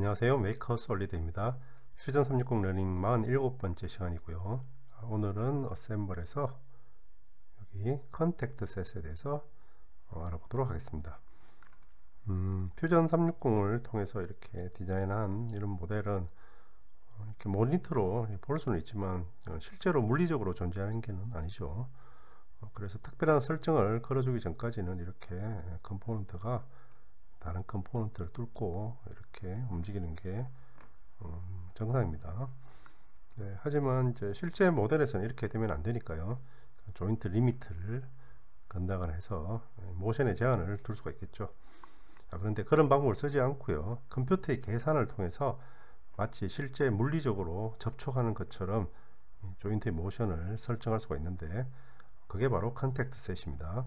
안녕하세요. 메이커 솔리드입니다. 퓨전 360 러닝 47번째 시간이고요. 오늘은 어셈블에서 여기 컨택트 셋에 대해서 알아보도록 하겠습니다. 퓨전 360을 통해서 이렇게 디자인한 이런 모델은 이렇게 모니터로 볼 수는 있지만 실제로 물리적으로 존재하는 게 아니죠. 그래서 특별한 설정을 걸어주기 전까지는 이렇게 컴포넌트가 다른 컴포넌트를 뚫고 이렇게 움직이는 게 정상입니다. 네, 하지만 이제 실제 모델에서는 이렇게 되면 안 되니까요. 조인트 리미트를 건다거나 해서 모션의 제한을 둘 수가 있겠죠. 그런데 그런 방법을 쓰지 않고요. 컴퓨터의 계산을 통해서 마치 실제 물리적으로 접촉하는 것처럼 조인트의 모션을 설정할 수가 있는데 그게 바로 컨택트 셋입니다.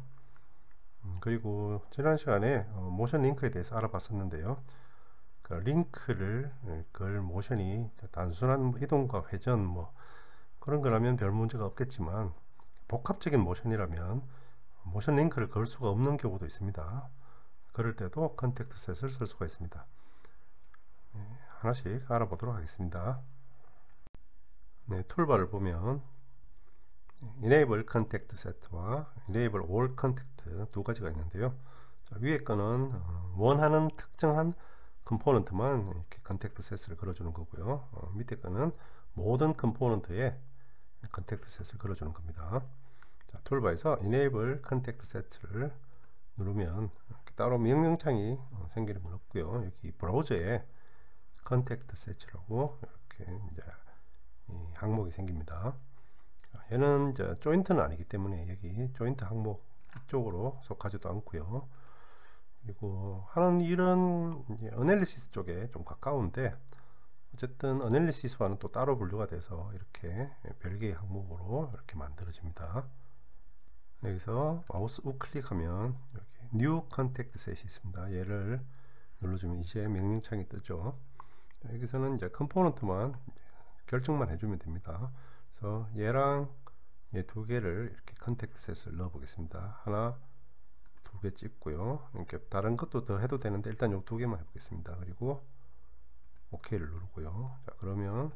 그리고 지난 시간에 모션 링크에 대해서 알아봤었는데요. 그 링크를 걸 모션이 단순한 이동과 회전 뭐 그런 거라면 별 문제가 없겠지만 복합적인 모션이라면 모션 링크를 걸 수가 없는 경우도 있습니다. 그럴 때도 컨택트 셋을 쓸 수가 있습니다. 하나씩 알아보도록 하겠습니다. 네, 툴바를 보면 Enable Contact Set와 Enable All Contact 두 가지가 있는데요. 자, 위에 거는 원하는 특정한 컴포넌트만 이렇게 컨택트 셋을 걸어주는 거고요. 밑에 거는 모든 컴포넌트에 컨택트 셋을 걸어주는 겁니다. 자, 툴바에서 Enable Contact Set를 누르면 이렇게 따로 명령창이 생기는 건 없고요. 여기 브라우저에 컨택트 셋이라고 이렇게 이제 이 항목이 생깁니다. 얘는 이제 조인트는 아니기 때문에 여기 조인트 항목 쪽으로 속하지도 않고요. 그리고 하는 일은 어널리시스 쪽에 좀 가까운데 어쨌든 어널리시스와는 또 따로 분류가 돼서 이렇게 별개의 항목으로 이렇게 만들어집니다. 여기서 마우스 우클릭하면 여기 New Contact Set이 있습니다. 얘를 눌러주면 이제 명령창이 뜨죠. 여기서는 이제 컴포넌트만 결정만 해주면 됩니다. 그래서 얘랑 얘 두 개를 이렇게 컨택트 셋을 넣어 보겠습니다. 하나, 두 개 찍고요. 이렇게 다른 것도 더 해도 되는데 일단 요 두 개만 해보겠습니다. 그리고 OK를 누르고요. 자, 그러면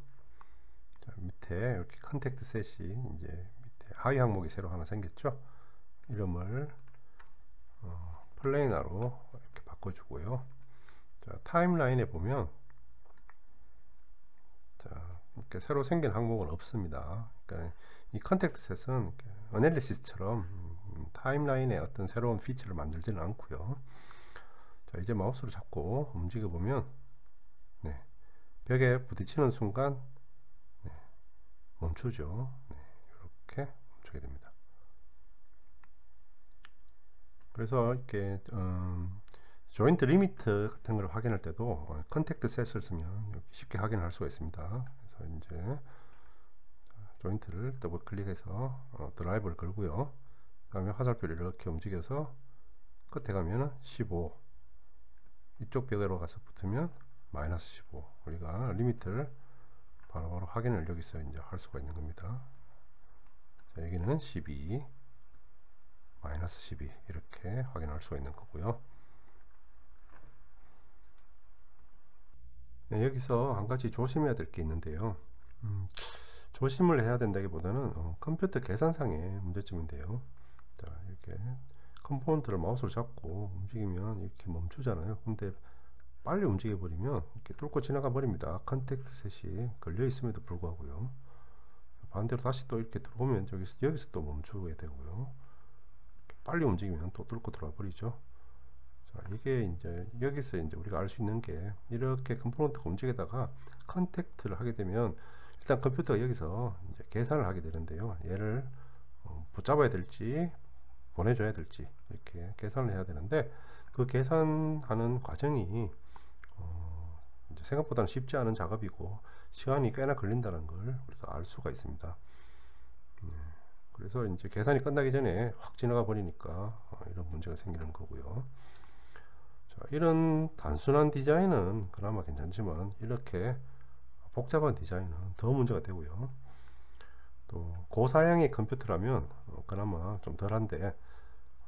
자, 밑에 이렇게 컨택트 셋이 이제 밑에 하위 항목이 새로 하나 생겼죠. 이름을 플레이너로 이렇게 바꿔주고요. 자, 타임라인에 보면 자, 이렇게 새로 생긴 항목은 없습니다. 그러니까 이 컨택트 셋은 어널리시스처럼 타임라인에 어떤 새로운 피처를 만들지는 않고요. 자, 이제 마우스로 잡고 움직여 보면 네, 벽에 부딪히는 순간 네, 멈추죠. 네, 이렇게 멈추게 됩니다. 그래서 이렇게 조인트 리미트 같은 걸 확인할 때도 컨택트 셋을 쓰면 이렇게 쉽게 확인할 수가 있습니다. 그래서 이제 조인트를 더블 클릭해서 드라이브를 걸고요. 그 다음에 화살표를 이렇게 움직여서 끝에 가면은 15, 이쪽 벽으로 가서 붙으면 마이너스 15. 우리가 리미트를 바로바로 확인을 여기서 이제 할 수가 있는 겁니다. 자, 여기는 12, 마이너스 12 이렇게 확인할 수가 있는 거고요. 네, 여기서 한 가지 조심해야 될 게 있는데요. 조심을 해야 된다기보다는 컴퓨터 계산상의 문제점인데요. 자, 이렇게 컴포넌트를 마우스로 잡고 움직이면 이렇게 멈추잖아요. 근데 빨리 움직여 버리면 이렇게 뚫고 지나가 버립니다. 컨택트 셋이 걸려 있음에도 불구하고요. 반대로 다시 또 이렇게 들어오면 여기서 또 멈추게 되고요. 빨리 움직이면 또 뚫고 들어와 버리죠. 자, 이게 이제 여기서 이제 우리가 알 수 있는 게 이렇게 컴포넌트가 움직이다가 컨택트를 하게 되면 일단 컴퓨터가 여기서 이제 계산을 하게 되는데요. 얘를 붙잡아야 될지 보내줘야 될지 이렇게 계산을 해야 되는데 그 계산하는 과정이 이제 생각보다는 쉽지 않은 작업이고 시간이 꽤나 걸린다는 걸 우리가 알 수가 있습니다. 그래서 이제 계산이 끝나기 전에 확 지나가 버리니까 이런 문제가 생기는 거고요. 자, 이런 단순한 디자인은 그나마 괜찮지만 이렇게 복잡한 디자인은 더 문제가 되고요. 또 고사양의 컴퓨터라면 그나마 좀 덜한데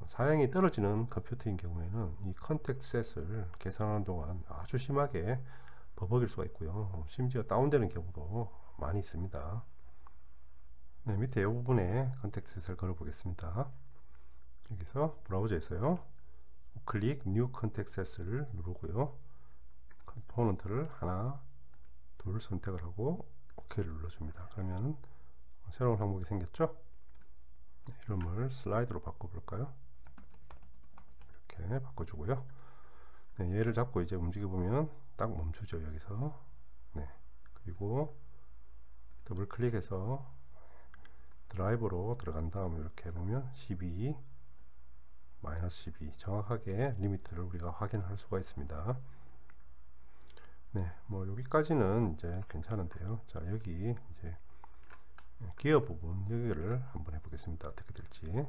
사양이 떨어지는 컴퓨터인 경우에는 이 컨택트 셋을 계산하는 동안 아주 심하게 버벅일 수가 있고요. 심지어 다운되는 경우도 많이 있습니다. 네, 밑에 이 부분에 컨텍스트셋을 걸어 보겠습니다. 여기서 브라우저에서요, 클릭 뉴 컨텍스트셋을 누르고요, 컴포넌트를 하나 둘 선택을 하고 OK를 눌러줍니다. 그러면 새로운 항목이 생겼죠? 이름을 슬라이드로 바꿔볼까요? 이렇게 바꿔주고요. 네, 얘를 잡고 이제 움직여보면 딱 멈추죠. 여기서. 네, 그리고 더블 클릭해서 드라이버로 들어간 다음에 이렇게 해보면 12 마이너스 12 정확하게 리미트를 우리가 확인할 수가 있습니다. 네, 뭐 여기까지는 이제 괜찮은데요. 자, 여기 이제 기어 부분 여기를 한번 해보겠습니다. 어떻게 될지.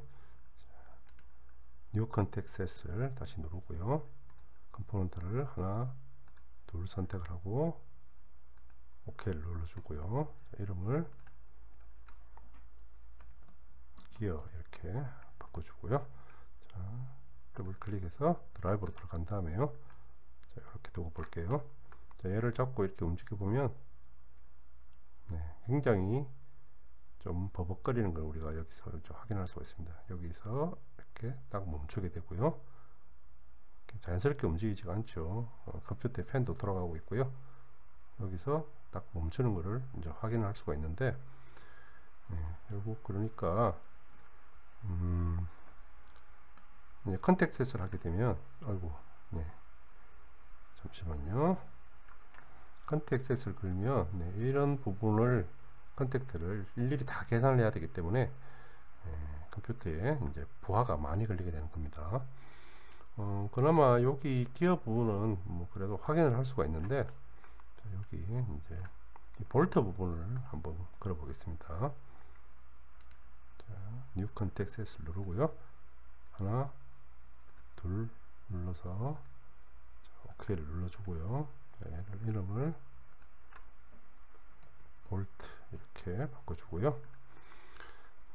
뉴 컨텍스트셋을 다시 누르고요, 컴포넌트를 하나 둘 선택을 하고 OK를 눌러주고요. 자, 이름을 기어 이렇게 바꿔주고요. 자, 더블 클릭해서 드라이버로 들어간 다음에요, 자, 이렇게 두고 볼게요. 자, 얘를 잡고 이렇게 움직여 보면 네, 굉장히 좀 버벅거리는 걸 우리가 여기서 확인할 수가 있습니다. 여기서 이렇게 딱 멈추게 되고요. 자연스럽게 움직이지가 않죠. 컴퓨터의 팬도 돌아가고 있고요. 여기서 딱 멈추는 것을 이제 확인할 수가 있는데, 네, 결국 그러니까 컨텍스트셋을 하게 되면, 아이고, 네, 잠시만요. 컨텍스트셋을 걸면 네, 이런 부분을 컨택트를 일일이 다 계산을 해야 되기 때문에 컴퓨터에 이제 부하가 많이 걸리게 되는 겁니다. 그나마 여기 기어 부분은 뭐 그래도 확인을 할 수가 있는데, 자, 여기 이제 이 볼트 부분을 한번 걸어 보겠습니다. 자, 뉴 컨텍스트를 누르고요, 하나 둘 눌러서 OK를 눌러주고요. 자, 얘를 이름을 볼트 이렇게 바꿔주고요.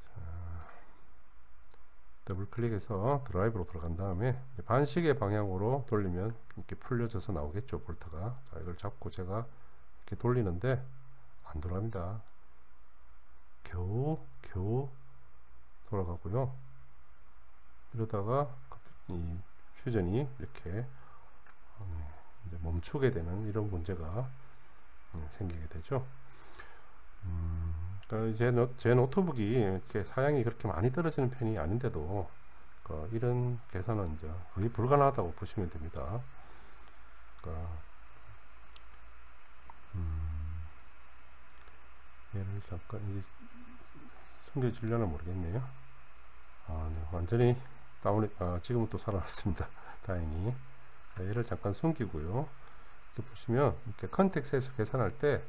자, 더블 클릭해서 드라이브로 들어간 다음에 반시계 방향으로 돌리면 이렇게 풀려져서 나오겠죠, 볼트가. 자, 이걸 잡고 제가 이렇게 돌리는데 안 돌아갑니다. 겨우 돌아가고요. 이러다가 이 퓨전이 이렇게 이제 멈추게 되는 이런 문제가 생기게 되죠. 그러니까 제 노트북이 이렇게 사양이 그렇게 많이 떨어지는 편이 아닌데도 이런 계산은 이제 거의 불가능하다고 보시면 됩니다. 그러니까 얘를 잠깐 이게 숨겨지려나 모르겠네요. 네, 완전히 지금은 또 살아났습니다. 다행히. 얘를 잠깐 숨기고요. 이렇게 보시면 이렇게 컨텍스트에서 계산할 때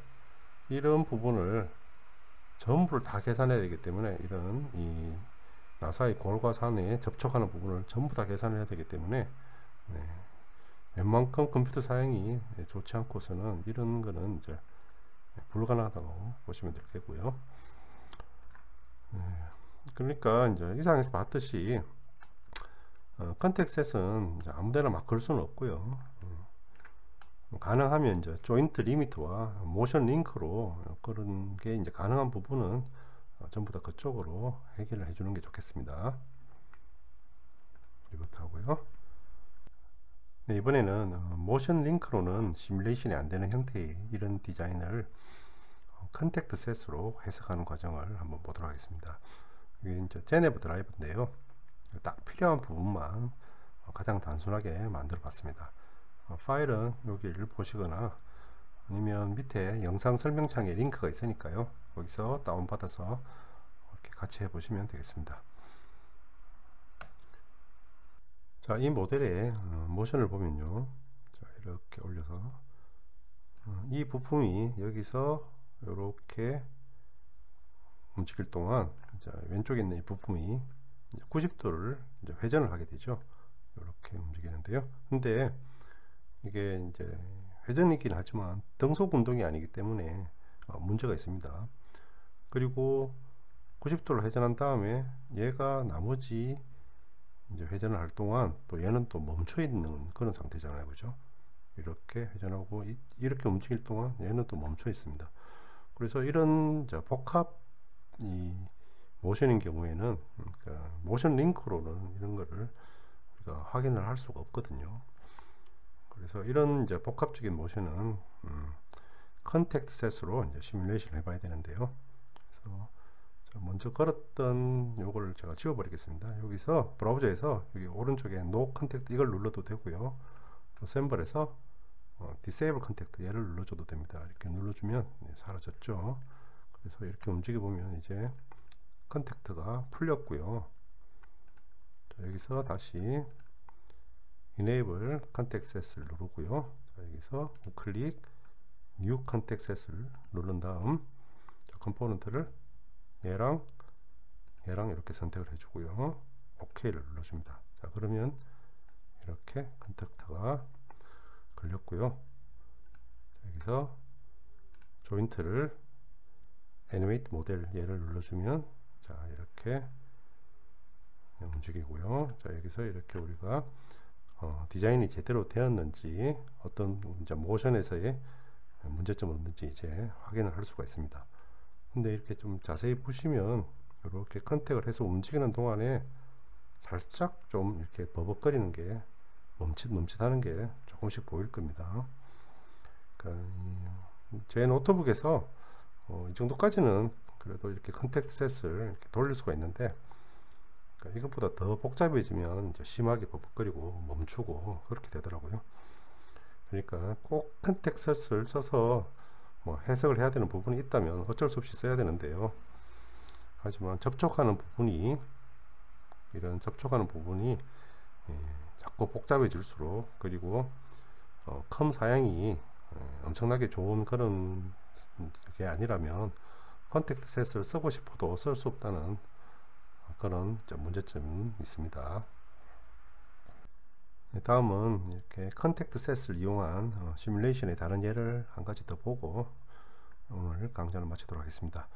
이런 부분을 전부를 다 계산해야 되기 때문에, 이런 이 나사의 골과 산에 접촉하는 부분을 전부 다 계산해야 되기 때문에 네, 웬만큼 컴퓨터 사양이 좋지 않고서는 이런 거는 이제 불가능하다고 보시면 될 거고요. 그러니까 이제 이상에서 봤듯이 컨텍스트셋은 아무데나 막 걸 수는 없고요. 가능하면 이제 조인트 리미트와 모션 링크로 그런 게 이제 가능한 부분은 전부 다 그쪽으로 해결을 해주는 게 좋겠습니다. 이것도 하고요. 네, 이번에는 모션 링크로는 시뮬레이션이 안 되는 형태의 이런 디자인을 컨택트 셋으로 해석하는 과정을 한번 보도록 하겠습니다. 이게 이제 제네브 드라이버인데요. 딱 필요한 부분만 가장 단순하게 만들어 봤습니다. 파일은 여기를 보시거나 아니면 밑에 영상 설명창에 링크가 있으니까요, 거기서 다운받아서 이렇게 같이 해보시면 되겠습니다. 자, 이 모델의 모션을 보면요, 자, 이렇게 올려서 이 부품이 여기서 이렇게 움직일 동안, 자, 왼쪽에 있는 이 부품이 90도를 이제 회전을 하게 되죠. 이렇게 움직이는데요. 근데 이게 이제 회전이긴 하지만 등속 운동이 아니기 때문에 문제가 있습니다. 그리고 90도를 회전한 다음에 얘가 나머지 이제 회전을 할 동안 또 얘는 또 멈춰 있는 그런 상태잖아요, 그죠? 이렇게 회전하고 이렇게 움직일 동안 얘는 또 멈춰 있습니다. 그래서 이런 복합 이 모션인 경우에는 그러니까 모션 링크로는 이런 거를 우리가 확인을 할 수가 없거든요. 그래서 이런 이제 복합적인 모션은 컨택트 셋으로 이제 시뮬레이션 해봐야 되는데요. 그래서 먼저 걸었던 요걸 제가 지워버리겠습니다. 여기서 브라우저에서 여기 오른쪽에 No Contact 이걸 눌러도 되고요. 어셈블에서 Disable Contact 얘를 눌러줘도 됩니다. 이렇게 눌러주면 사라졌죠. 그래서 이렇게 움직여 보면 이제 컨택트가 풀렸고요. 자, 여기서 다시 Enable Contact Set을 누르고요. 자, 여기서 우클릭 New Contact Set을 누른 다음 컴포넌트를 얘랑 이렇게 선택을 해주고요. OK를 눌러줍니다. 자, 그러면 이렇게 컨택트가 걸렸고요. 자, 여기서 조인트를 애니메이트 모델 얘를 눌러주면 자, 이렇게 움직이고요. 자, 여기서 이렇게 우리가 디자인이 제대로 되었는지 어떤 이제 모션에서의 문제점이 없는지 이제 확인을 할 수가 있습니다. 근데 이렇게 좀 자세히 보시면 이렇게 컨택을 해서 움직이는 동안에 살짝 좀 이렇게 버벅거리는 게 멈칫하는 게 조금씩 보일 겁니다. 그러니까 제 노트북에서 이 정도까지는 그래도 이렇게 컨택트 셋을 이렇게 돌릴 수가 있는데 그러니까 이것보다 더 복잡해지면 이제 심하게 버벅거리고 멈추고 그렇게 되더라고요. 그러니까 꼭 컨택트 셋을 써서 뭐 해석을 해야 되는 부분이 있다면 어쩔 수 없이 써야 되는데요. 하지만 이런 접촉하는 부분이 자꾸 복잡해질수록 그리고 컴 사양이 엄청나게 좋은 그런 게 아니라면 컨택트 셋을 쓰고 싶어도 쓸 수 없다는 그런 문제점이 있습니다. 다음은 이렇게 컨택트 셋을 이용한 시뮬레이션의 다른 예를 한 가지 더 보고 오늘 강좌를 마치도록 하겠습니다.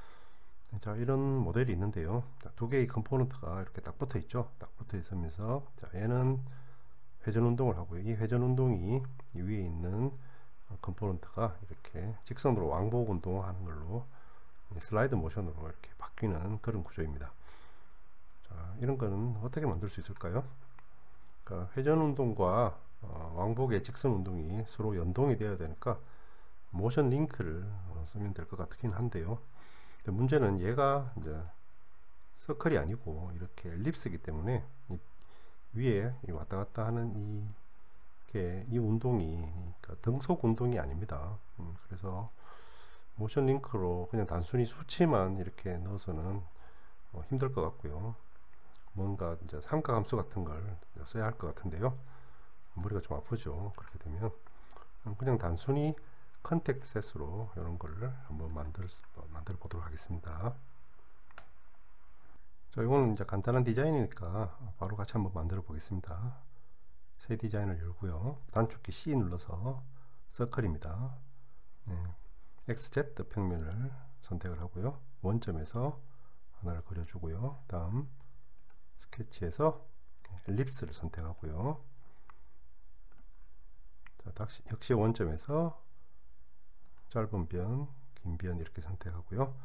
자, 이런 모델이 있는데요. 자, 두 개의 컴포넌트가 이렇게 딱 붙어 있죠. 딱 붙어 있으면서 자, 얘는 회전 운동을 하고요. 이 회전 운동이 이 위에 있는 컴포넌트가 이렇게 직선으로 왕복 운동하는 걸로 슬라이드 모션으로 이렇게 바뀌는 그런 구조입니다. 자, 이런 거는 어떻게 만들 수 있을까요? 그러니까 회전 운동과 왕복의 직선 운동이 서로 연동이 되어야 되니까 모션 링크를 쓰면 될 것 같긴 한데요. 근데 문제는 얘가 이제 서클이 아니고 이렇게 엘립스이기 때문에 이 위에 이 왔다 갔다 하는 이 운동이 그러니까 등속 운동이 아닙니다. 그래서 모션 링크로 그냥 단순히 수치만 이렇게 넣어서는 힘들 것 같고요. 뭔가 이제 삼각함수 같은 걸 써야 할 것 같은데요. 머리가 좀 아프죠. 그렇게 되면 그냥 단순히 컨택트 셋으로 이런 걸 한번 만들어 보도록 하겠습니다. 자, 이거는 이제 간단한 디자인이니까 바로 같이 한번 만들어 보겠습니다. 새 디자인을 열고요. 단축키 C 눌러서 서클입니다. XZ 평면을 선택을 하고요. 원점에서 하나를 그려주고요. 다음 스케치에서 엘립스를 선택하고요. 자, 역시 원점에서 짧은 변, 긴 변 이렇게 선택하고요.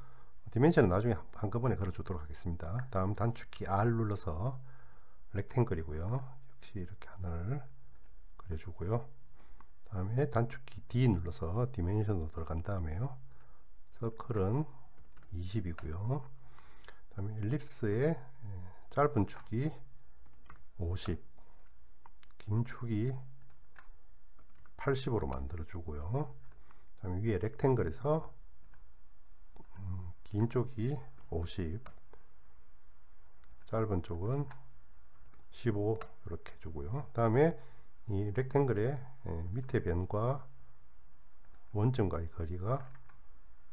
디멘션은 나중에 한꺼번에 걸어주도록 하겠습니다. 다음 단축키 R 눌러서 렉탱글이고요. 역시 이렇게 하나를 그려주고요. 다음에 단축키 D 눌러서 디멘션으로 들어간 다음에요. 서클은 20이고요. 다음에 엘립스의 짧은 축이 50, 긴 축이 80으로 만들어 주고요. 다음에 위에 렉탱글에서 긴 쪽이 50, 짧은 쪽은 15 이렇게 해주고요. 다음에 이 렉탱글의 밑에 변과 원점과의 거리가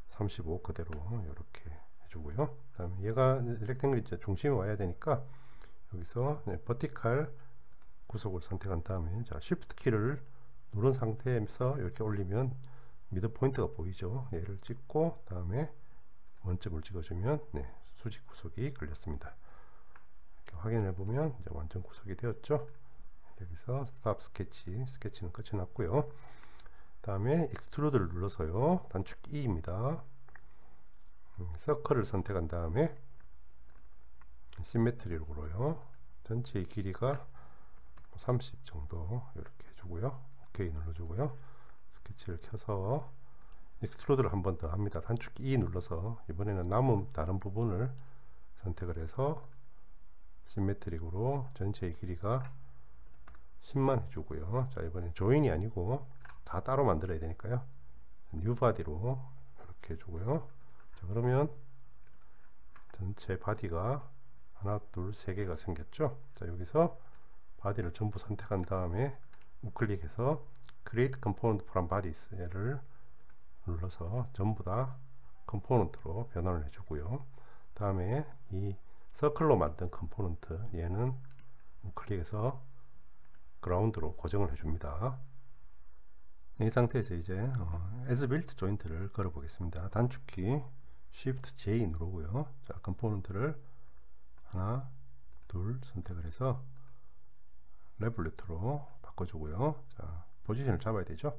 35 그대로 이렇게 해주고요. 다음에 얘가 렉탱글이 이제 중심에 와야 되니까 여기서 버티칼 구속을 선택한 다음에 자, Shift 키를 누른 상태에서 이렇게 올리면 미드 포인트가 보이죠. 얘를 찍고 다음에 원점을 찍어주면 수직 구속이 걸렸습니다. 이렇게 확인해 보면 이제 완전 구속이 되었죠. 여기서 스탑 스케치, 스케치는 끝이 났고요. 다음에 익스트루드를 눌러서요, 단축 E입니다. 서클을 선택한 다음에 시메트리로요, 전체의 길이가 30 정도 이렇게 해주고요. OK 눌러주고요. 스케치를 켜서 익스트루드를 한 번 더 합니다. 단축 E 눌러서 이번에는 남은 다른 부분을 선택을 해서 시메트릭으로 전체의 길이가 10만 해주고요. 자, 이번엔 조인이 아니고 다 따로 만들어야 되니까요, 뉴 바디로 이렇게 해주고요. 자, 그러면 전체 바디가 하나, 둘, 세 개가 생겼죠. 자, 여기서 바디를 전부 선택한 다음에 우클릭해서 Create Component from Bodies를 눌러서 전부 다 컴포넌트로 변환을 해주고요. 다음에 이 서클로 만든 컴포넌트, 얘는 우클릭해서 그라운드로 고정을 해줍니다. 이 상태에서 이제 As Built 조인트를 걸어 보겠습니다. 단축키 Shift J 누르고요. 자, 컴포넌트를 하나, 둘 선택을 해서 레볼루트로 바꿔주고요. 자, 포지션을 잡아야 되죠.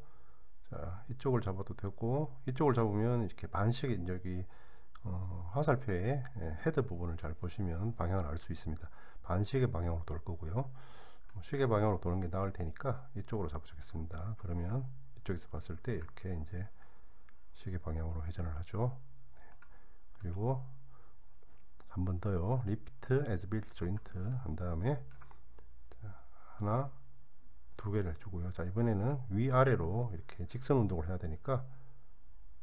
자, 이쪽을 잡아도 되고, 이쪽을 잡으면 이렇게 반씩 여기 화살표의 헤드 부분을 잘 보시면 방향을 알 수 있습니다. 반시계 방향으로 돌 거고요. 시계 방향으로 도는 게 나을 테니까 이쪽으로 잡아주겠습니다. 그러면 이쪽에서 봤을 때 이렇게 이제 시계 방향으로 회전을 하죠. 네. 그리고 한 번 더요. Repeat as built joint 한 다음에 하나, 두 개를 해주고요. 자, 이번에는 위아래로 이렇게 직선 운동을 해야 되니까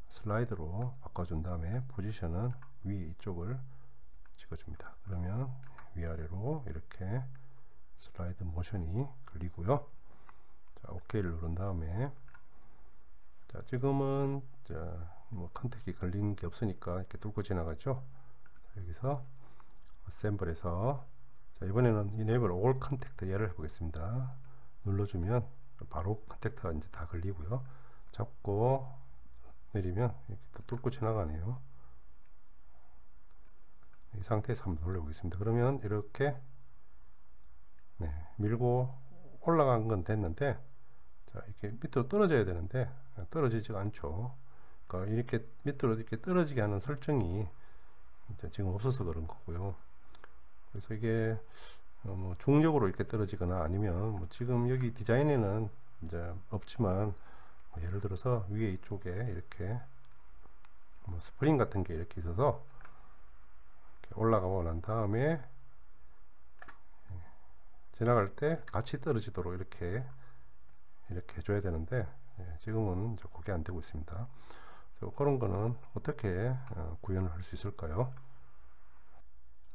슬라이드로 바꿔준 다음에 포지션은 위에 이쪽을 찍어줍니다. 그러면 위아래로 이렇게 슬라이드 모션이 걸리고요. 자, OK를 누른 다음에, 자, 지금은 뭐 컨택이 걸린 게 없으니까 이렇게 뚫고 지나가죠. 자, 여기서 어셈블에서, 자, 이번에는 Enable All Contact 얘를 해보겠습니다. 눌러주면 바로 컨택트가 이제 다 걸리고요. 잡고 내리면 이렇게 또 뚫고 지나가네요. 이 상태에서 한번 돌려보겠습니다. 그러면 이렇게 밀고 올라간 건 됐는데, 자, 이렇게 밑으로 떨어져야 되는데 떨어지지가 않죠. 그러니까 이렇게 밑으로 이렇게 떨어지게 하는 설정이 이제 지금 없어서 그런 거고요. 그래서 이게 뭐 중력으로 이렇게 떨어지거나 아니면 뭐 지금 여기 디자인에는 이제 없지만, 뭐 예를 들어서 위에 이쪽에 이렇게 뭐 스프링 같은 게 이렇게 있어서 이렇게 올라가고 난 다음에 지나갈 때 같이 떨어지도록 이렇게 해줘야 되는데, 지금은 그게 안 되고 있습니다. 그래서 그런 거는 어떻게 구현을 할 수 있을까요?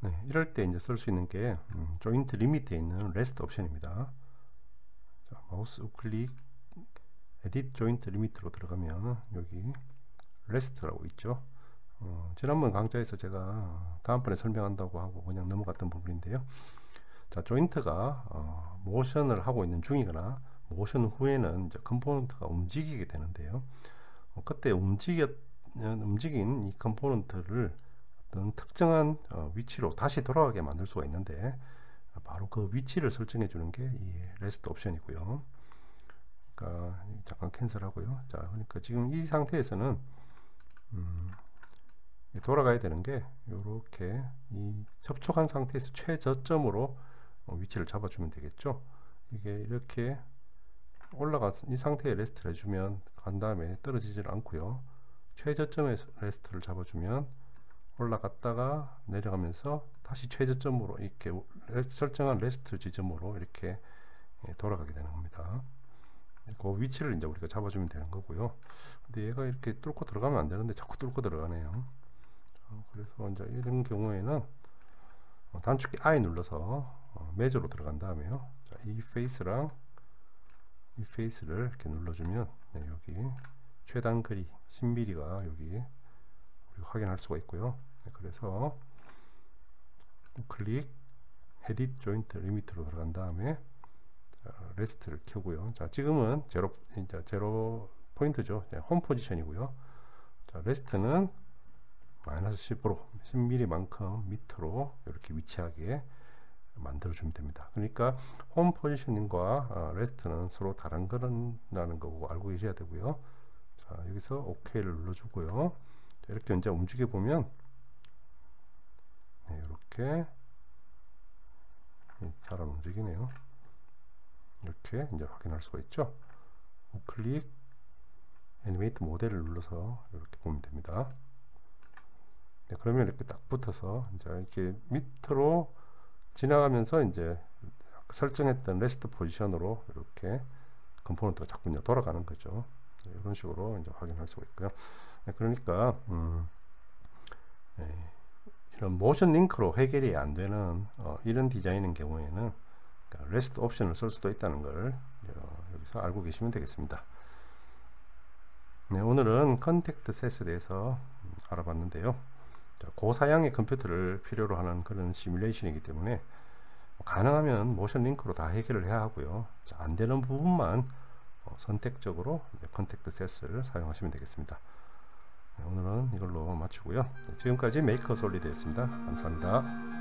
네, 이럴 때 이제 쓸 수 있는 게 조인트 리미트에 있는 레스트 옵션입니다. 자, 마우스 우클릭 에딧 조인트 리미트로 들어가면 여기 레스트라고 있죠. 지난번 강좌에서 제가 다음번에 설명한다고 하고 그냥 넘어갔던 부분인데요. 자, 조인트가 모션을 하고 있는 중이거나 모션 후에는 이제 컴포넌트가 움직이게 되는데요. 그때 움직인 이 컴포넌트를 어떤 특정한 위치로 다시 돌아가게 만들 수가 있는데, 바로 그 위치를 설정해 주는 게 이 레스트 옵션이고요. 그러니까 잠깐 캔슬하고요. 자, 그러니까 지금 이 상태에서는 돌아가야 되는 게 이렇게 이 접촉한 상태에서 최저점으로 위치를 잡아주면 되겠죠. 이게 이렇게 올라가서 이 상태에 레스트를 해주면 간 다음에 떨어지질 않고요. 최저점에 레스트를 잡아주면 올라갔다가 내려가면서 다시 최저점으로 이렇게 설정한 레스트 지점으로 이렇게 돌아가게 되는 겁니다. 그 위치를 이제 우리가 잡아주면 되는 거고요. 근데 얘가 이렇게 뚫고 들어가면 안 되는데 자꾸 뚫고 들어가네요. 그래서 이제 이런 경우에는 단축키 I 눌러서 메저로 들어간 다음에요. 자, 이 페이스랑 이 페이스를 이렇게 눌러주면 여기 최단 거리 10mm가 여기 우리가 확인할 수가 있고요. 그래서 클릭 에딧 조인트 리미트로 들어간 다음에 레스트를 켜고요. 자, 지금은 제로 포인트죠. 홈 포지션이고요. 자, 레스트는 마이너스 10으로 10mm만큼 밑으로 이렇게 위치하게 만들어 주면 됩니다. 그러니까 홈 포지셔닝과 레스트는 서로 다른 거라는 거 알고 계셔야 되고요. 자, 여기서 OK를 눌러주고요. 자, 이렇게 이제 움직여 보면 네, 이렇게 잘 안 움직이네요. 이렇게 이제 확인할 수가 있죠. 우클릭 애니메이트 모델을 눌러서 이렇게 보면 됩니다. 네, 그러면 이렇게 딱 붙어서 이제 이렇게 밑으로 지나가면서 이제 설정했던 레스트 포지션으로 이렇게 컴포넌트가 자꾸 이제 돌아가는 거죠. 네, 이런 식으로 이제 확인할 수가 있고요. 네, 그러니까 네, 이런 모션 링크로 해결이 안 되는 이런 디자인인 경우에는 그러니까 레스트 옵션을 쓸 수도 있다는 걸 여기서 알고 계시면 되겠습니다. 네, 오늘은 컨택트 셋에 대해서 알아봤는데요. 고사양의 컴퓨터를 필요로 하는 그런 시뮬레이션이기 때문에 가능하면 모션 링크로 다 해결을 해야 하고요. 자, 안 되는 부분만 선택적으로 컨택트 셋을 사용하시면 되겠습니다. 네, 오늘은 이걸로 마치고요. 네, 지금까지 메이커 솔리드였습니다. 감사합니다.